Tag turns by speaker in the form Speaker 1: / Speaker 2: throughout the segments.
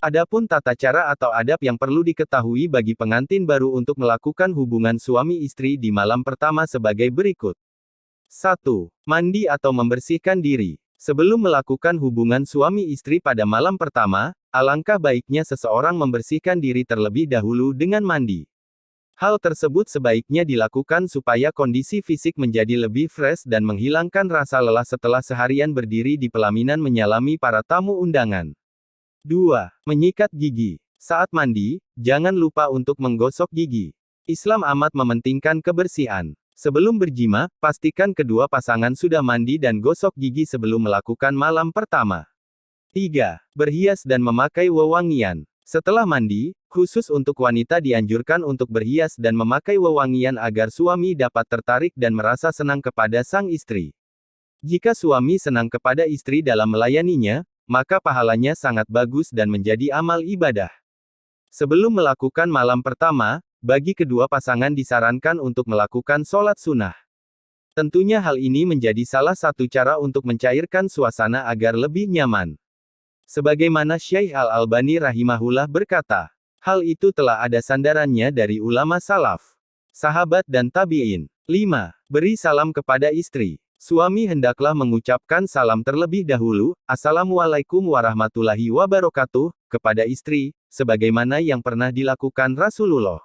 Speaker 1: Adapun tata cara atau adab yang perlu diketahui bagi pengantin baru untuk melakukan hubungan suami istri di malam pertama sebagai berikut. 1. Mandi atau membersihkan diri. Sebelum melakukan hubungan suami istri pada malam pertama, alangkah baiknya seseorang membersihkan diri terlebih dahulu dengan mandi. Hal tersebut sebaiknya dilakukan supaya kondisi fisik menjadi lebih fresh dan menghilangkan rasa lelah setelah seharian berdiri di pelaminan menyalami para tamu undangan. 2. Menyikat gigi. Saat mandi, jangan lupa untuk menggosok gigi. Islam amat mementingkan kebersihan. Sebelum berjima, pastikan kedua pasangan sudah mandi dan gosok gigi sebelum melakukan malam pertama. 3. Berhias dan memakai wewangian. Setelah mandi, khusus untuk wanita dianjurkan untuk berhias dan memakai wewangian agar suami dapat tertarik dan merasa senang kepada sang istri. Jika suami senang kepada istri dalam melayaninya, maka pahalanya sangat bagus dan menjadi amal ibadah. Sebelum melakukan malam pertama, bagi kedua pasangan disarankan untuk melakukan sholat sunnah. Tentunya hal ini menjadi salah satu cara untuk mencairkan suasana agar lebih nyaman. Sebagaimana Syekh Al-Albani rahimahullah berkata, hal itu telah ada sandarannya dari ulama salaf, sahabat dan tabi'in. 5. Beri salam kepada istri. Suami hendaklah mengucapkan salam terlebih dahulu, Assalamualaikum warahmatullahi wabarakatuh, kepada istri, sebagaimana yang pernah dilakukan Rasulullah.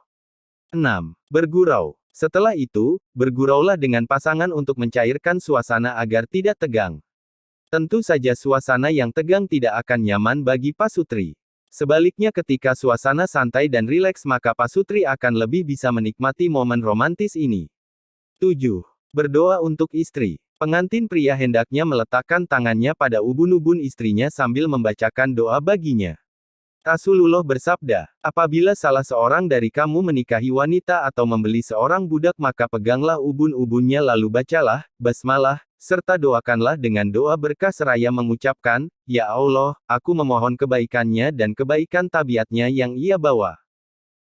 Speaker 1: 6. Bergurau. Setelah itu, berguraulah dengan pasangan untuk mencairkan suasana agar tidak tegang. Tentu saja suasana yang tegang tidak akan nyaman bagi pasutri. Sebaliknya ketika suasana santai dan rileks maka pasutri akan lebih bisa menikmati momen romantis ini. 7. Berdoa untuk istri. Pengantin pria hendaknya meletakkan tangannya pada ubun-ubun istrinya sambil membacakan doa baginya. Rasulullah bersabda, apabila salah seorang dari kamu menikahi wanita atau membeli seorang budak maka peganglah ubun-ubunnya lalu bacalah, basmalah, serta doakanlah dengan doa berkah seraya mengucapkan, Ya Allah, aku memohon kebaikannya dan kebaikan tabiatnya yang ia bawa.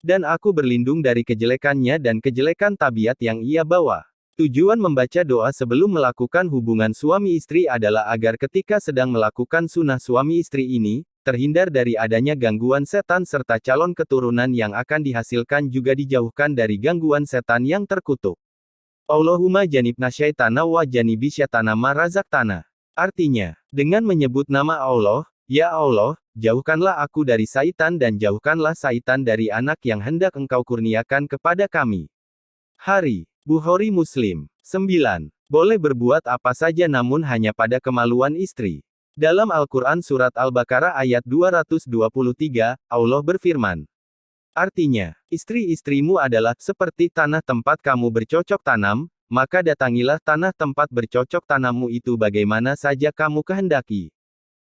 Speaker 1: Dan aku berlindung dari kejelekannya dan kejelekan tabiat yang ia bawa. Tujuan membaca doa sebelum melakukan hubungan suami istri adalah agar ketika sedang melakukan sunnah suami istri ini, terhindar dari adanya gangguan setan serta calon keturunan yang akan dihasilkan juga dijauhkan dari gangguan setan yang terkutuk. Allahumma janibna syaitana wa janibi syaitana ma razaqtana. Artinya, dengan menyebut nama Allah, Ya Allah, jauhkanlah aku dari syaitan dan jauhkanlah syaitan dari anak yang hendak Engkau kurniakan kepada kami. Hari Bukhari Muslim. 9. Boleh berbuat apa saja namun hanya pada kemaluan istri. Dalam Al-Quran Surat Al-Baqarah ayat 223, Allah berfirman. Artinya, istri-istrimu adalah seperti tanah tempat kamu bercocok tanam, maka datangilah tanah tempat bercocok tanammu itu bagaimana saja kamu kehendaki.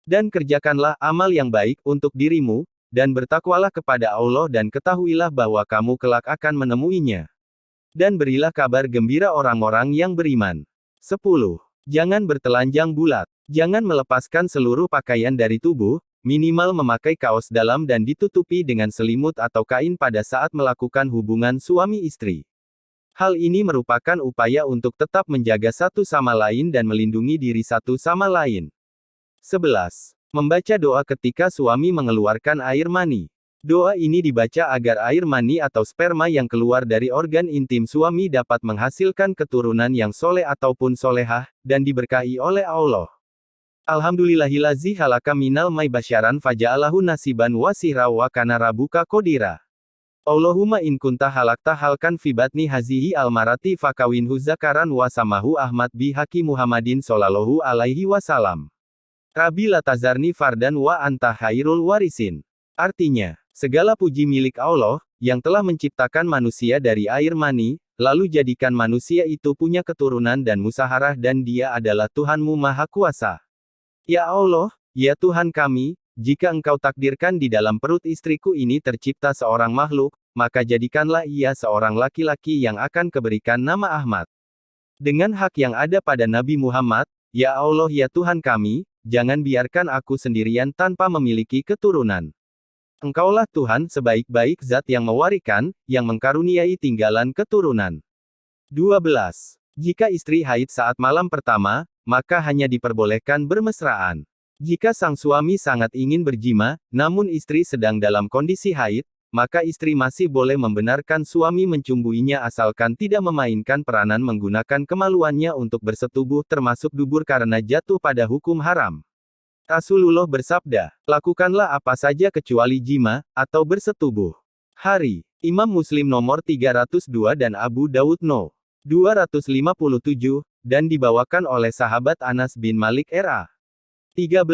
Speaker 1: Dan kerjakanlah amal yang baik untuk dirimu, dan bertakwalah kepada Allah dan ketahuilah bahwa kamu kelak akan menemuinya. Dan berilah kabar gembira orang-orang yang beriman. 10. Jangan bertelanjang bulat. Jangan melepaskan seluruh pakaian dari tubuh, minimal memakai kaos dalam dan ditutupi dengan selimut atau kain pada saat melakukan hubungan suami istri. Hal ini merupakan upaya untuk tetap menjaga satu sama lain dan melindungi diri satu sama lain. 11. Membaca doa ketika suami mengeluarkan air mani. Doa ini dibaca agar air mani atau sperma yang keluar dari organ intim suami dapat menghasilkan keturunan yang soleh ataupun solehah, dan diberkahi oleh Allah. Alhamdulillahillazi halaka minal mai basyaran faja'alahu nasiban wa sihra wa kana rabuka qodira. Allahumma in kunta halakta halkan fi batni hazihi almarati fakawinhu zakaran wa samahu Ahmad bi haki Muhammadin sallallahu alaihi wasallam. Rabbi latazarni fardan wa anta khairul warisin. Artinya, segala puji milik Allah, yang telah menciptakan manusia dari air mani, lalu jadikan manusia itu punya keturunan dan musaharah dan Dia adalah Tuhanmu Maha Kuasa. Ya Allah, ya Tuhan kami, jika Engkau takdirkan di dalam perut istriku ini tercipta seorang makhluk, maka jadikanlah ia seorang laki-laki yang akan kuberikan nama Ahmad. Dengan hak yang ada pada Nabi Muhammad, ya Allah ya Tuhan kami, jangan biarkan aku sendirian tanpa memiliki keturunan. Engkaulah Tuhan sebaik-baik zat yang mewarikan, yang mengkaruniai tinggalan keturunan. 12. Jika istri haid saat malam pertama, maka hanya diperbolehkan bermesraan. Jika sang suami sangat ingin berjima, namun istri sedang dalam kondisi haid, maka istri masih boleh membenarkan suami mencumbuinya asalkan tidak memainkan peranan menggunakan kemaluannya untuk bersetubuh termasuk dubur karena jatuh pada hukum haram. Rasulullah bersabda, lakukanlah apa saja kecuali jima, atau bersetubuh. Hari, Imam Muslim nomor 302 dan Abu Daud no. 257, dan dibawakan oleh sahabat Anas bin Malik R.A. 13.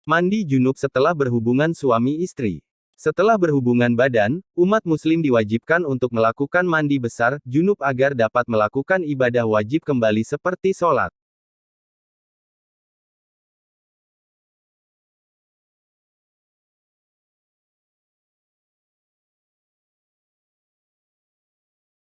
Speaker 1: Mandi junub setelah berhubungan suami istri. Setelah berhubungan badan, umat muslim diwajibkan untuk melakukan mandi besar, junub agar dapat melakukan ibadah wajib kembali seperti sholat.